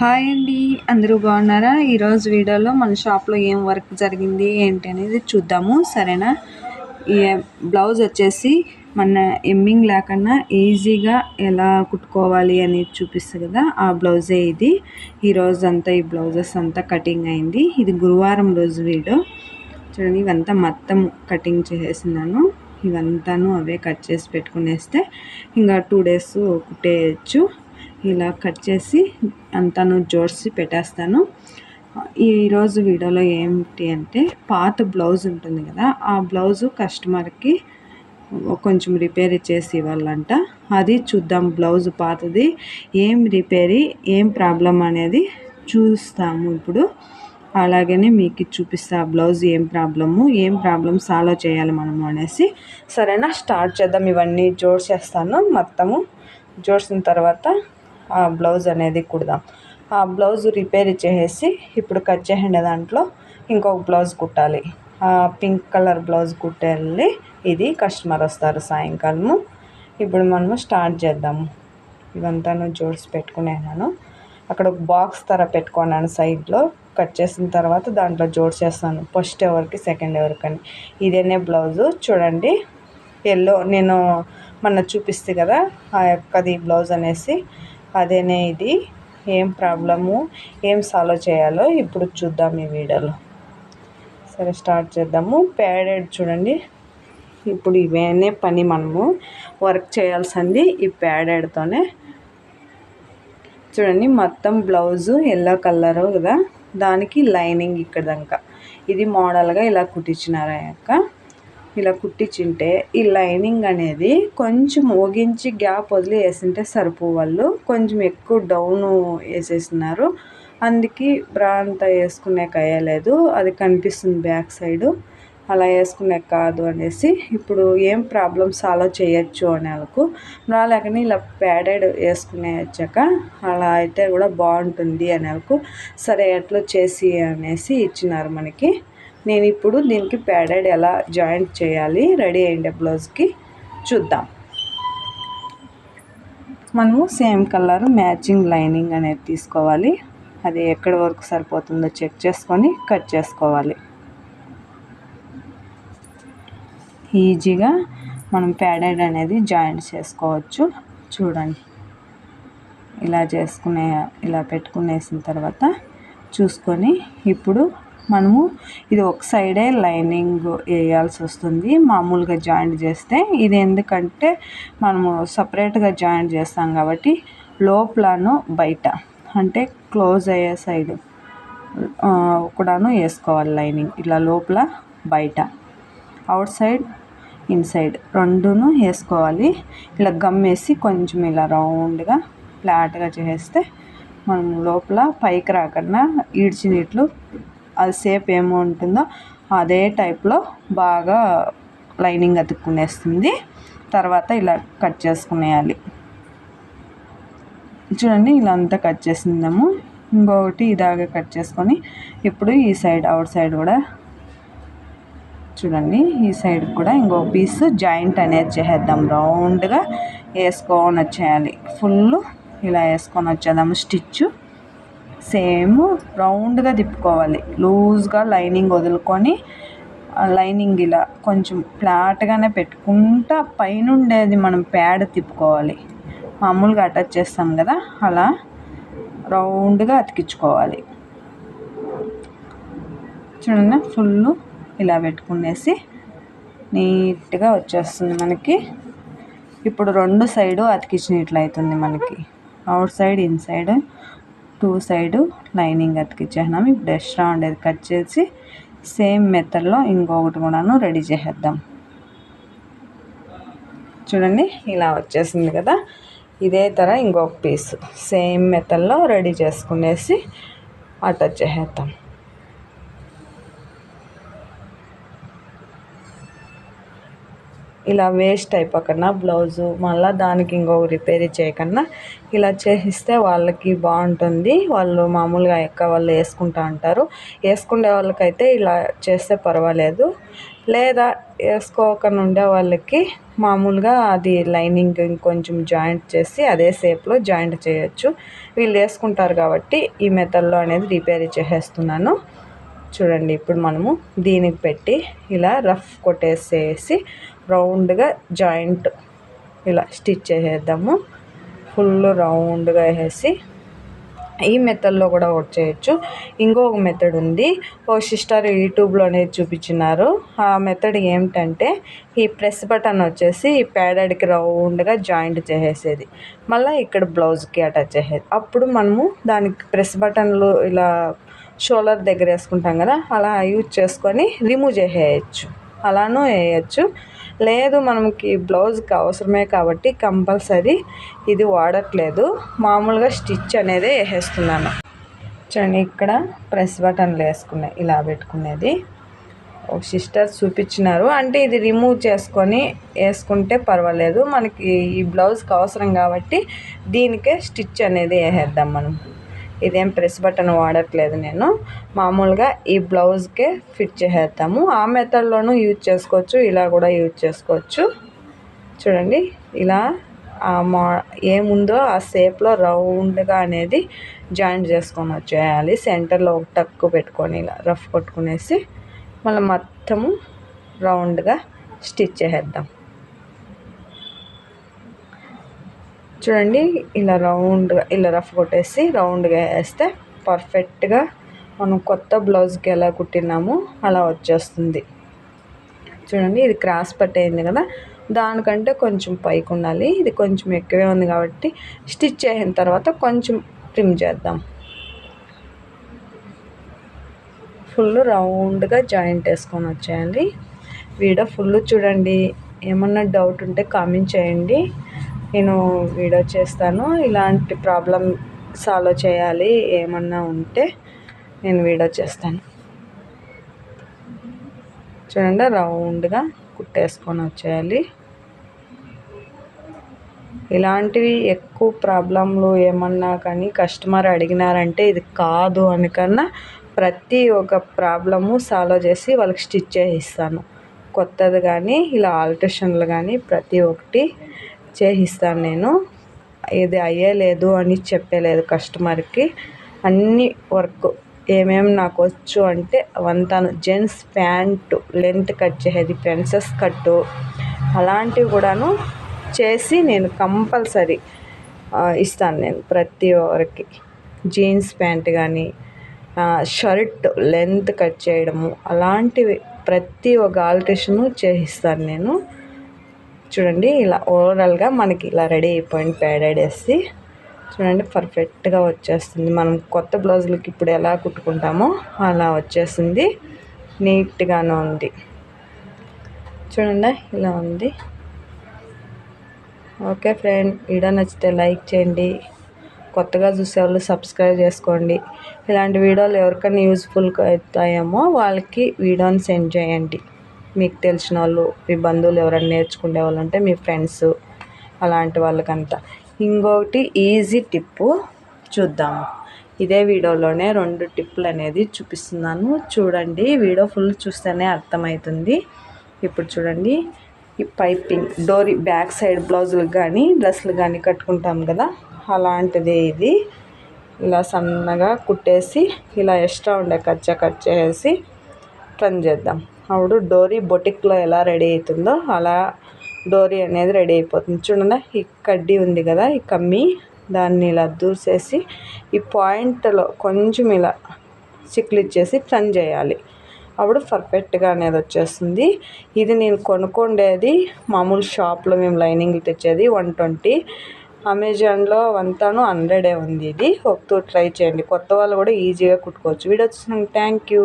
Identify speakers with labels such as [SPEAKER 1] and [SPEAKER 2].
[SPEAKER 1] Hi అండి, అందరూ బాగున్నారా? ఈరోజు వీడియోలో మన షాప్లో ఏం వర్క్ జరిగింది ఏంటి అనేది చూద్దాము, సరేనా? ఈ బ్లౌజ్ వచ్చేసి మన ఎమ్మింగ్ లేకుండా ఈజీగా ఎలా కుట్టుకోవాలి అనేది చూపిస్తుంది కదా, ఆ బ్లౌజే ఇది. ఈరోజు అంతా ఈ బ్లౌజెస్ అంతా కటింగ్ అయింది. ఇది గురువారం రోజు వీడియో చూడండి. ఇవంతా మొత్తం కటింగ్ చేసేసినాను. ఇవంతాను అవే కట్ చేసి పెట్టుకునేస్తే ఇంకా 2 days కుట్టేయచ్చు. ఇలా కట్ చేసి అంతాను జోడిసి పెట్టేస్తాను. ఈరోజు వీడియోలో ఏంటి అంటే, పాత బ్లౌజ్ ఉంటుంది కదా, ఆ బ్లౌజు కస్టమర్కి కొంచెం రిపేర్ చేసి ఇవ్వాలంట. అది చూద్దాం. బ్లౌజ్ పాతది ఏం రిపేరీ, ఏం ప్రాబ్లం అనేది చూస్తాము ఇప్పుడు. అలాగనే మీకు చూపిస్తా బ్లౌజ్ ఏం ప్రాబ్లం సాల్వ్ చేయాలి మనము అనేసి. సరేనా, స్టార్ట్ చేద్దాం. ఇవన్నీ జోడిసేస్తాను. మొత్తము జోడిసిన తర్వాత ఆ బ్లౌజ్ అనేది కుడదాం. ఆ బ్లౌజ్ రిపేర్ చేసేసి ఇప్పుడు కట్ చేసిన దాంట్లో ఇంకొక బ్లౌజ్ కుట్టాలి. ఆ పింక్ కలర్ బ్లౌజ్ కుట్టాలి. ఇది కస్టమర్ వస్తారు సాయంకాలము. ఇప్పుడు మనము స్టార్ట్ చేద్దాము. ఇవంతాను జోడిసి పెట్టుకునేనాను. అక్కడ ఒక బాక్స్ తర పెట్టుకున్నాను సైడ్లో. కట్ చేసిన తర్వాత దాంట్లో జోడిసేస్తాను, ఫస్ట్ ఎవరికి సెకండ్ ఎవరికని. ఇదేనే బ్లౌజు చూడండి. ఎల్లో నేను మొన్న చూపిస్తే కదా ఆ యొక్కది బ్లౌజ్ అనేసి, అదేనే ఇది. ఏం ప్రాబ్లము, ఏం సాల్వ్ చేయాలో ఇప్పుడు చూద్దాం ఈ వీడియోలో. సరే, స్టార్ట్ చేద్దాము. ప్యాడెడ్ చూడండి. ఇప్పుడు ఇవేనే పని మనము వర్క్ చేయాల్సింది ఈ ప్యాడెడ్తోనే. చూడండి, మొత్తం బ్లౌజు ఎల్లో కలరు కదా, దానికి లైనింగ్ ఇక్కడ దాకా ఇది మోడల్గా ఇలా కుట్టించినారు. ఇలా కుట్టించింటే ఈ లైనింగ్ అనేది కొంచెం ఒగించి గ్యాప్ వదిలి వేసింటే సరిపోవాళ్ళు. కొంచెం ఎక్కువ డౌన్ వేసేసినారు. అందుకే బ్రా అంతా వేసుకునే అయ్యలేదు. అది కనిపిస్తుంది బ్యాక్ సైడు. అలా వేసుకునే కాదు అనేసి ఇప్పుడు ఏం ప్రాబ్లం సాల్వ్ చేయొచ్చు అనే వాళ్ళకు రాలేకని ఇలా ప్యాడెడ్ వేసుకునే వచ్చాక అలా అయితే కూడా బాగుంటుంది అనే వాళ్ళకు సరే ఎట్లా చేసి అనేసి ఇచ్చినారు మనకి. నేను ఇప్పుడు దీనికి ప్యాడెడ్ ఎలా జాయింట్ చేయాలి రెడీ అయ్యే బ్లౌజ్కి చూద్దాం. మనము సేమ్ కలర్ మ్యాచింగ్ లైనింగ్ అనేది తీసుకోవాలి. అది ఎక్కడి వరకు సరిపోతుందో చెక్ చేసుకొని కట్ చేసుకోవాలి. ఈజీగా మనం ప్యాడెడ్ అనేది జాయింట్ చేసుకోవచ్చు. చూడండి, ఇలా పెట్టుకునేసిన తర్వాత చూసుకొని ఇప్పుడు మనము ఇది ఒక సైడే లైనింగ్ వేయాల్సి వస్తుంది. మామూలుగా జాయింట్ చేస్తే ఇది ఎందుకంటే మనము సపరేట్గా జాయింట్ చేస్తాం కాబట్టి లోపలను బయట అంటే క్లోజ్ అయ్యే సైడు కూడాను వేసుకోవాలి లైనింగ్. ఇలా లోపల బయట, అవుట్ సైడ్ ఇన్సైడ్ రెండును వేసుకోవాలి. ఇలా గమ్మేసి కొంచెం ఇలా రౌండ్గా ఫ్లాట్గా చేస్తే మనం లోపల పైకి రాకుండా ఈడ్చినట్లు అది సేప్ ఏమో ఉంటుందో అదే టైప్లో బాగా లైనింగ్ అతుక్కునేస్తుంది. తర్వాత ఇలా కట్ చేసుకునేయాలి. చూడండి, ఇలా అంతా కట్ చేసిందాము. ఇంకొకటి ఇలాగే కట్ చేసుకొని ఇప్పుడు ఈ సైడ్ అవుట్ సైడ్ కూడా చూడండి, ఈ సైడ్ కూడా ఇంకో పీస్ జాయింట్ అనేది చేసేద్దాం. రౌండ్గా వేసుకొని వచ్చేయాలి. ఫుల్ ఇలా వేసుకొని వచ్చేద్దాము. స్టిచ్ సేమ్ రౌండ్గా తిప్పుకోవాలి. లూజ్గా లైనింగ్ వదులుకొని లైనింగ్ ఇలా కొంచెం ఫ్లాట్గానే పెట్టుకుంటా పైనుండేది మనం ప్యాడ్ తిప్పుకోవాలి. మామూలుగా అటాచ్ చేస్తాం కదా, అలా రౌండ్గా అతికించుకోవాలి. చూడండి, ఫుల్ ఇలా పెట్టుకునేసి నీట్గా వచ్చేస్తుంది మనకి. ఇప్పుడు రెండు సైడు అతికించినట్లయితుంది మనకి. Outside inside 2 side lining అతికించేసినాము. ఇప్పుడు ఎక్స్ట్రా ఉండేది కట్ చేసి సేమ్ మెథడ్లో ఇంకొకటి కూడాను రెడీ చేసేద్దాం. చూడండి, ఇలా వచ్చేసింది కదా. ఇదే తర ఇంకొక పీస్ సేమ్ మెథడ్లో రెడీ చేసుకునేసి అటాచ్ చేసేద్దాం. ఇలా వేస్ట్ అయిపోకన్నా బ్లౌజు మళ్ళీ దానికి ఇంకొక రిపేర్ చేయకన్నా ఇలా చేసిస్తే వాళ్ళకి బాగుంటుంది. వాళ్ళు మామూలుగా వాళ్ళు వేసుకుంటూ ఉంటారు. వేసుకునే వాళ్ళకైతే ఇలా చేస్తే పర్వాలేదు. లేదా వేసుకోకుండా ఉండే వాళ్ళకి మామూలుగా అది లైనింగ్ ఇంకొంచెం జాయింట్ చేసి అదే షేప్లో జాయింట్ చేయొచ్చు. వీళ్ళు వేసుకుంటారు కాబట్టి ఈ మెథడ్లో అనేది రిపేర్ చేసేస్తున్నాను. చూడండి, ఇప్పుడు మనము దీనికి పెట్టి ఇలా రఫ్ కొట్టేసేసి రౌండ్గా జాయింట్ ఇలా స్టిచ్ చేసేద్దాము. ఫుల్ రౌండ్గా వేసేసి ఈ మెథడ్లో కూడా వర్క్ చేయొచ్చు. ఇంకొక మెథడ్ ఉంది, ఓ సిస్టర్ యూట్యూబ్లో అనేది చూపించినారు. ఆ మెథడ్ ఏమిటంటే ఈ ప్రెస్ బటన్ వచ్చేసి ఈ ప్యాడెడ్కి రౌండ్గా జాయింట్ చేసేది, మళ్ళీ ఇక్కడ బ్లౌజ్కి అటాచ్ చేసేది. అప్పుడు మనము దానికి ప్రెస్ బటన్లు ఇలా షోల్డర్ దగ్గర వేసుకుంటాం కదా, అలా యూజ్ చేసుకొని రిమూవ్ చేసేయచ్చు, అలానూ వేయచ్చు. లేదు మనకి బ్లౌజ్కి అవసరమే కాబట్టి కంపల్సరీ ఇది వాడట్లేదు, మామూలుగా స్టిచ్ అనేది వేసేస్తున్నాను. చూడండి, ఇక్కడ ప్రెస్ బటన్లు వేసుకున్నాయి, ఇలా పెట్టుకునేది ఒక సిస్టర్ చూపించినారు. అంటే ఇది రిమూవ్ చేసుకొని వేసుకుంటే పర్వాలేదు, మనకి ఈ బ్లౌజ్కి అవసరం కాబట్టి దీనికే స్టిచ్ అనేది వేసేద్దాం మనం. ఇదేం ప్రెస్ బటన్ వాడట్లేదు నేను, మామూలుగా ఈ బ్లౌజ్కే ఫిట్ చేసేద్దాము. ఆ మెథడ్లోనూ యూజ్ చేసుకోవచ్చు, ఇలా కూడా యూజ్ చేసుకోవచ్చు. చూడండి, ఇలా ఏముందో ఆ షేప్లో రౌండ్గా అనేది జాయింట్ చేసుకొని వచ్చేయాలి. సెంటర్లో ఒక టక్కు పెట్టుకొని ఇలా రఫ్ కొట్టుకునేసి మళ్ళీ మొత్తము రౌండ్గా స్టిచ్ చేసేద్దాం. చూడండి, ఇలా రౌండ్గా ఇలా రఫ్ కొట్టేసి రౌండ్గా వేస్తే పర్ఫెక్ట్గా మనం కొత్త బ్లౌజ్కి ఎలా కుట్టినామో అలా వచ్చేస్తుంది. చూడండి, ఇది క్రాస్ పట్టి అయింది కదా, దానికంటే కొంచెం పైకి ఉండాలి. ఇది కొంచెం ఎక్కువే ఉంది కాబట్టి స్టిచ్ చేసిన తర్వాత కొంచెం ట్రిమ్ చేద్దాం. ఫుల్ రౌండ్గా జాయింట్ వేసుకొని వచ్చేయాలి. వీడియో ఫుల్ చూడండి. ఏమన్నా డౌట్ ఉంటే కామెంట్ చేయండి, నేను వీడియో చేస్తాను. ఇలాంటి ప్రాబ్లం సాల్వ్ చేయాలి ఏమన్నా ఉంటే నేను వీడియో చేస్తాను. చూడండి, రౌండ్గా కుట్టేసుకొని వచ్చేయాలి. ఇలాంటివి ఎక్కువ ప్రాబ్లంలు ఏమన్నా కానీ కస్టమర్ అడిగినారంటే ఇది కాదు అనికన్నా ప్రతి ఒక్క ప్రాబ్లము సాల్వ్ చేసి వాళ్ళకి స్టిచ్ చేయిస్తాను. కొత్తది కానీ ఇలా ఆల్టరేషన్లు కానీ ప్రతి ఒక్కటి చేయిస్తాను నేను. ఇది అయ్యేలేదు అని చెప్పలేదు కస్టమర్కి. అన్ని వర్క్ ఏమేమి నాకు వచ్చు అంటే అవంతాను. జెంట్స్ ప్యాంటు లెంత్ కట్ చేసేది, ప్రిన్సెస్ కట్టు అలాంటివి కూడాను చేసి నేను కంపల్సరీ ఇస్తాను నేను ప్రతి ఒక్కరికి. జీన్స్ ప్యాంట్ కానీ షర్ట్ లెంత్ కట్ చేయడము అలాంటివి ప్రతి ఒక్క ఆల్టరేషను చేయిస్తాను నేను. చూడండి, ఇలా ఓవరాల్గా మనకి ఇలా రెడీ అయిపోయింది. ప్యాడెడ్ వేసి చూడండి, పర్ఫెక్ట్గా వచ్చేస్తుంది. మనం కొత్త బ్లౌజులకి ఇప్పుడు ఎలా కుట్టుకుంటామో అలా వచ్చేసింది. నీట్గానే ఉంది. చూడండి, ఇలా ఉంది. ఓకే ఫ్రెండ్, వీడియో నచ్చితే లైక్ చేయండి, కొత్తగా చూసేవాళ్ళు సబ్స్క్రైబ్ చేసుకోండి. ఇలాంటి వీడియోలు ఎవరికైనా యూజ్ఫుల్గా అవుతాయేమో వాళ్ళకి వీడియోని సెండ్ చేయండి. మీకు తెలిసిన వాళ్ళు, మీ బంధువులు ఎవరైనా నేర్చుకునే వాళ్ళు ఉంటే మీ ఫ్రెండ్స్ అలాంటి వాళ్ళకంతా. ఇంకొకటి ఈజీ టిప్పు చూద్దాము. ఇదే వీడియోలోనే 2 టిప్పులు అనేది చూపిస్తున్నాను. చూడండి, వీడియో ఫుల్ చూస్తేనే అర్థమవుతుంది. ఇప్పుడు చూడండి, ఈ పైపింగ్ డోరీ బ్యాక్ సైడ్ బ్లౌజులకు కానీ డ్రెస్సులు కానీ కట్టుకుంటాం కదా, అలాంటిదే ఇది. ఇలా సన్నగా కుట్టేసి ఇలా ఎక్స్ట్రా ఉండే కచ్చా కట్ చేసి టర్న్ చేద్దాం. అప్పుడు డోరీ బొటిక్లో ఎలా రెడీ అవుతుందో అలా డోరీ అనేది రెడీ అయిపోతుంది. చూడండి, ఈ కడ్డీ ఉంది కదా, ఈ కమ్మి, దాన్ని ఇలా దూసేసి ఈ పాయింట్లో కొంచెం ఇలా చిక్లు ఇచ్చేసి టర్న్ చేయాలి. అప్పుడు పర్ఫెక్ట్గా అనేది వచ్చేస్తుంది. ఇది నేను కొనుక్కుండేది మామూలు షాప్లో మేము లైనింగ్లు తెచ్చేది 120, అమెజాన్లో అంతాను 100 ఉంది. ఇది ఒకతో ట్రై చేయండి, కొత్త వాళ్ళు కూడా ఈజీగా కుట్టుకోవచ్చు. వీడియో వచ్చినాక థ్యాంక్ యూ.